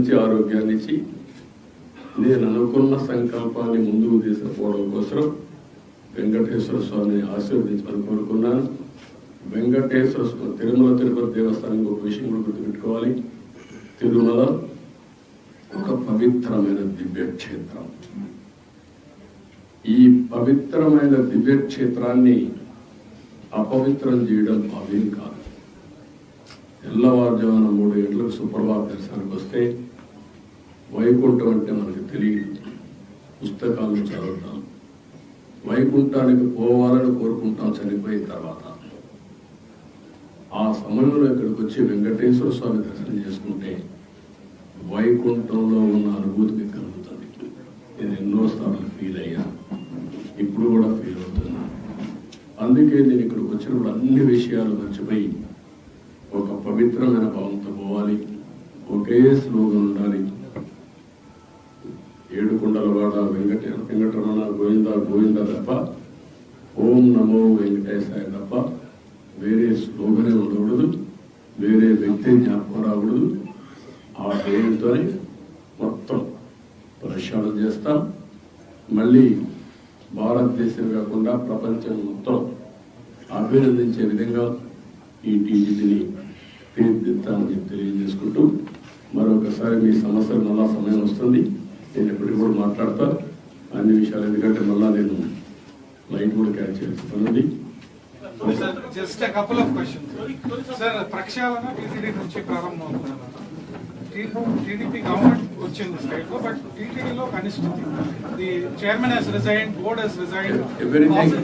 మంచి ఆరోగ్యాన్ని ఇచ్చి నేను అనుకున్న సంకల్పాన్ని ముందుకు తీసుకుపోవడం కోసం వెంకటేశ్వర స్వామిని ఆశీర్వదించమని కోరుకున్నాను. వెంకటేశ్వర స్వామి తిరుమల తిరుపతి దేవస్థానం ఒక విషయం కూడా గుర్తుపెట్టుకోవాలి. తిరుమల ఒక పవిత్రమైన దివ్యక్షేత్రం. ఈ పవిత్రమైన దివ్యక్షేత్రాన్ని అపవిత్రం చేయడం భావ్యం కాదు. తెల్లవారుజామున 3 గంటలకు సుప్రభాత దర్శనానికి వస్తే వైకుంఠం అంటే మనకు తెలియదు, పుస్తకాలను చదువుతాం. వైకుంఠానికి పోవాలని కోరుకుంటాం చనిపోయిన తర్వాత. ఆ సమయంలో ఇక్కడికి వచ్చి వెంకటేశ్వర స్వామి దర్శనం చేసుకుంటే వైకుంఠంలో ఉన్న అనుభూతి మీకు కలుగుతుంది. నేను ఎన్నోసార్లు ఫీల్ అయ్యా, ఇప్పుడు కూడా ఫీల్ అవుతున్నా. అందుకే నేను ఇక్కడికి వచ్చినప్పుడు అన్ని విషయాలు మర్చిపోయి ఒక పవిత్రమైన భావంతో పోవాలి. ఒకే స్లోగన్ ఉండాలి. ఏడుకొండలవాడ వెంకటరమణ గోవింద గోవింద తప్ప, ఓం నమో వెంకటేశాయ తప్ప వేరే స్లోగనే ఉండకూడదు, వేరే వ్యక్తి జ్ఞాపకం రాకూడదు. ఆ పేరుతోనే మొత్తం ప్రక్షాళన చేస్తాం. మళ్ళీ భారతదేశం కాకుండా ప్రపంచం మొత్తం అభినందించే విధంగా ఈ టీజీని తీర్చిదిద్దామని చెప్పి తెలియజేసుకుంటూ, మరొకసారి మీ సమస్యలు మళ్ళా సమయం వస్తుంది, నేను ఎప్పటికీ కూడా మాట్లాడతా అన్ని విషయాలు. ఎందుకంటే మళ్ళా నేను లైట్ కూడా క్యాచ్ చేస్తున్నానండి. Just a couple of questions. Sir, ప్రక్షాళన టీటీడీ నుంచి ప్రారంభం అవుతున్నారు. టీడీపీ గవర్నమెంట్ వచ్చింది స్టేట్ లో, బట్ టీటీడీలో కనిష్ఠితి. The chairman has resigned, board has resigned,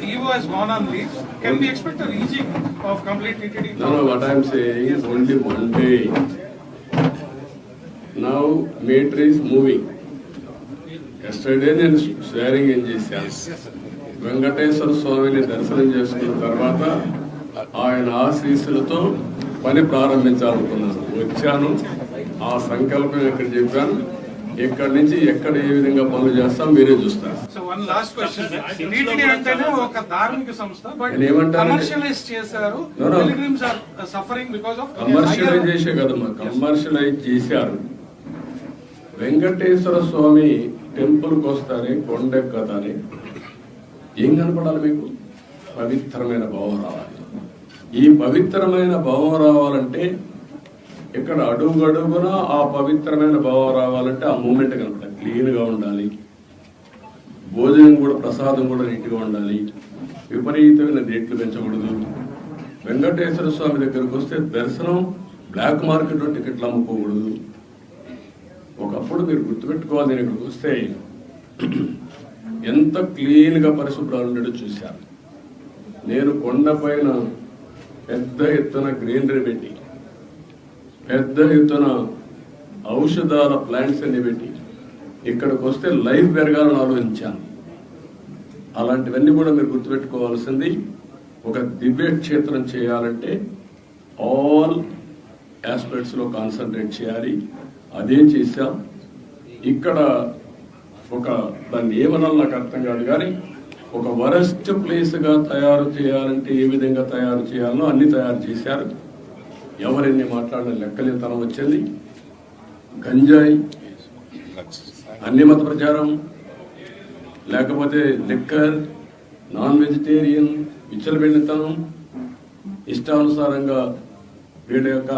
EO has gone on leave. Can we expect a rejig of complete TTD? No, what I am saying is only one day. Now matter is moving. Yesterday నేను sharing ఏం చేశాను. వెంకటేశ్వర స్వామిని దర్శనం చేసుకున్న తర్వాత ఆయన ఆశీస్సులతో పని ప్రారంభించాలనుకున్నాను. వచ్చాను, ఆ సంకల్పం ఎక్కడ చెప్పాను. ఎక్కడి నుంచి ఎక్కడ ఏ విధంగా పనులు చేస్తాం మీరే చూస్తారు. So one last question. TTD అంటేనే ఒక ధార్మిక సంస్థ, బట్ కమర్షియలైజ్ చేశారు. Pilgrims are suffering because of commercialize చేసే కదమ్మా, కమర్షియలైజ్ చేశారు. వెంకటేశ్వర స్వామి టెంపుల్కి వస్తానే, కొండెక్కతానే ఏం కనపడాలి మీకు? పవిత్రమైన భావం రావాలి. ఈ పవిత్రమైన భావం రావాలంటే ఇక్కడ అడుగడుగున ఆ పవిత్రమైన భావం రావాలంటే ఆ మూమెంట్ కనపడాలి. క్లీన్గా ఉండాలి, భోజనం కూడా ప్రసాదం కూడా నీట్గా ఉండాలి, విపరీతమైన రేట్లు పెంచకూడదు. వెంకటేశ్వర స్వామి దగ్గరకు వస్తే దర్శనం బ్లాక్ మార్కెట్లో టికెట్లు అమ్ముకోకూడదు. ఒకప్పుడు మీరు గుర్తుపెట్టుకోవాలి, నేను ఇక్కడికి వస్తే ఎంత క్లీన్గా పరిశుభ్రాలు ఉండేటో చూశాను. నేను కొండపైన పెద్ద ఎత్తున గ్రీనరీ పెట్టి, పెద్ద ఎత్తున ఔషధాల ప్లాంట్స్ అన్ని పెట్టి ఇక్కడికి వస్తే లైఫ్ పెరగాలని ఆలోచించాను. అలాంటివన్నీ కూడా మీరు గుర్తుపెట్టుకోవాల్సింది. ఒక దివ్య క్షేత్రం చేయాలంటే ఆల్ ఆస్పెక్ట్స్లో కాన్సన్ట్రేట్ చేయాలి. అదే చేశాం. ఇక్కడ ఒక దాన్ని ఏమన్నా నాకు అర్థం కాదు, కానీ ఒక వరస్ట్ ప్లేస్గా తయారు చేయాలంటే ఏ విధంగా తయారు చేయాలో అన్ని తయారు చేశారు. ఎవరెన్ని మాట్లాడిన లెక్కలేతనం వచ్చింది. గంజాయి, అన్ని మత ప్రచారం, లేకపోతే లిక్కర్, నాన్ వెజిటేరియన్, విచ్చలబెళ్ళితనం, ఇష్టానుసారంగా వీళ్ళ యొక్క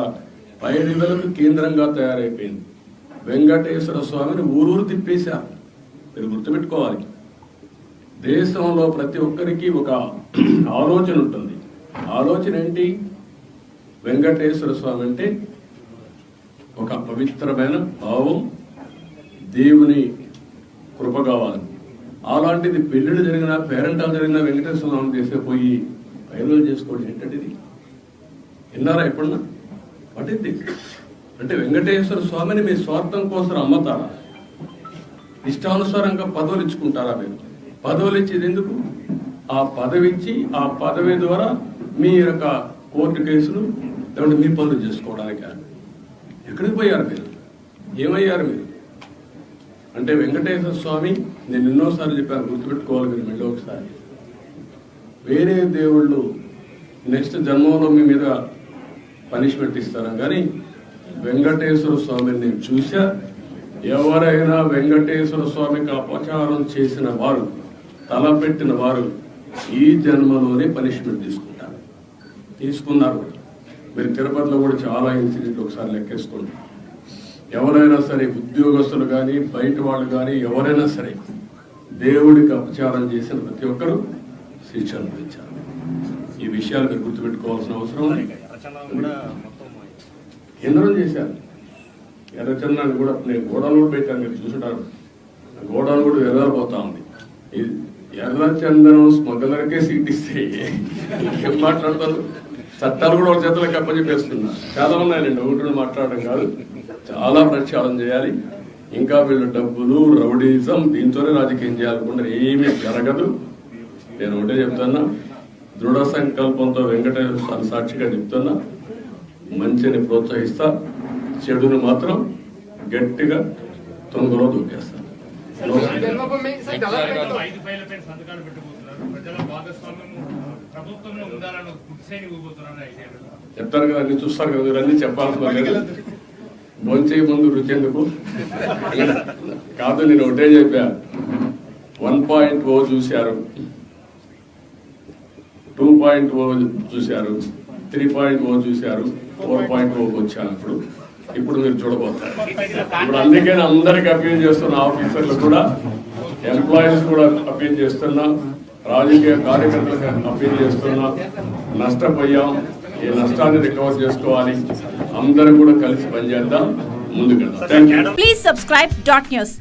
పైరులకు కేంద్రంగా తయారైపోయింది. వెంకటేశ్వర స్వామిని ఊరూరు తిప్పేశారు. మీరు గుర్తుపెట్టుకోవాలి, దేశంలో ప్రతి ఒక్కరికి ఒక ఆలోచన ఉంటుంది. ఆలోచన ఏంటి? వెంకటేశ్వర స్వామి అంటే ఒక పవిత్రమైన భావం, దేవుని కృప కావాలి. అలాంటిది పెళ్ళిళ్ళు జరిగినా, పేరెంటాలు జరిగినా వెంకటేశ్వర స్వామిని చేసేపోయి పైరులు చేసుకోవడం ఏంటంటే ఇది విన్నారా ఎప్పుడన్నా? పట్టింది అంటే వెంకటేశ్వర స్వామిని మీ స్వార్థం కోసం అమ్మతారా? ఇష్టానుసారంగా పదవులు ఇచ్చుకుంటారా? మీరు పదవులు ఇచ్చేది ఎందుకు? ఆ పదవి ఇచ్చి ఆ పదవి ద్వారా మీ యొక్క కోర్టు కేసులు లేకుంటే మీ పనులు చేసుకోవడానికి ఎక్కడికి పోయారు మీరు? ఏమయ్యారు మీరు? అంటే వెంకటేశ్వర స్వామి, నేను ఎన్నోసార్లు చెప్పాను, గుర్తుపెట్టుకోవాలి మీరు మళ్ళీ ఒకసారి. వేరే దేవుళ్ళు నెక్స్ట్ జన్మంలో మీ మీద పనిష్మెంట్ ఇస్తారా, కానీ వెంకటేశ్వర స్వామిని నేను చూసా, ఎవరైనా వెంకటేశ్వర స్వామికి అపచారం చేసిన వారు, తలపెట్టిన వారు ఈ జన్మలోనే పనిష్మెంట్ తీసుకున్నారు. మీరు తిరుపతిలో కూడా చాలా ఇన్సిడెంట్లు ఒకసారి లెక్కేసుకోండి. ఎవరైనా సరే, ఉద్యోగస్తులు కానీ బయట వాళ్ళు కానీ ఎవరైనా సరే, దేవుడికి అపచారం చేసిన ప్రతి ఒక్కరూ శిక్ష అనుభవించారు. ఈ విషయాలు మీరు గుర్తుపెట్టుకోవాల్సిన అవసరం ఉంది. ఎందరో చేశారు. ఎర్రచందనాన్ని కూడా నేను గోడలు కూడా పెట్టాను, మీరు చూసుంటారు. గోడలు కూడా ఎర్రపోతా ఉంది. ఎర్రచందనం స్మగ్లర్కే సీట్ ఇస్తే ఏం మాట్లాడతారు? చట్టాలు కూడా ఒక చేతులకు అప్పచెప్పేస్తున్నా. చాలా ఉన్నాయండి, ఒకటి మాట్లాడడం కాదు, చాలా ప్రక్షాళన చేయాలి. ఇంకా వీళ్ళు డబ్బులు, రౌడీజం, దీంతోనే రాజకీయం చేయాలనుకుంటే ఏమీ జరగదు. నేను ఒకటే చెప్తున్నా, దృఢ సంకల్పంతో వెంకటేశ్వర స్వామి సాక్షిగా చెప్తున్నా, మంచిని ప్రోత్సహిస్తా, చెడును మాత్రం గట్టిగా తొందరలో దూకేస్తాను. చెప్తారు కదా, అన్ని చూస్తారు కదా, మీరు అన్ని చెప్పాల్సిన భోంచే ముందు రుచేందుకు కాదు. నేను ఒకటే చెప్పా, 1.0 చూశారు, 2.0 చూశారు, 3.0 చూశారు, 4.0 వచ్చాను. ఇప్పుడు మీరు చూడబోతారు. ఇప్పుడు అందుకే అందరికి అప్పీల్ చేస్తున్న, ఆఫీసర్లు కూడా, ఎంప్లాయీస్ కూడా అప్పీల్ చేస్తున్నా, రాజకీయ కార్యకర్తలకు అప్పీల్ చేస్తున్నా. నష్టపోయాం, ఈ నష్టాన్ని రికవర్ చేసుకోవాలి. అందరూ కూడా కలిసి పనిచేద్దాం, ముందుకెళ్దాం. Thank you. Please subscribe .news.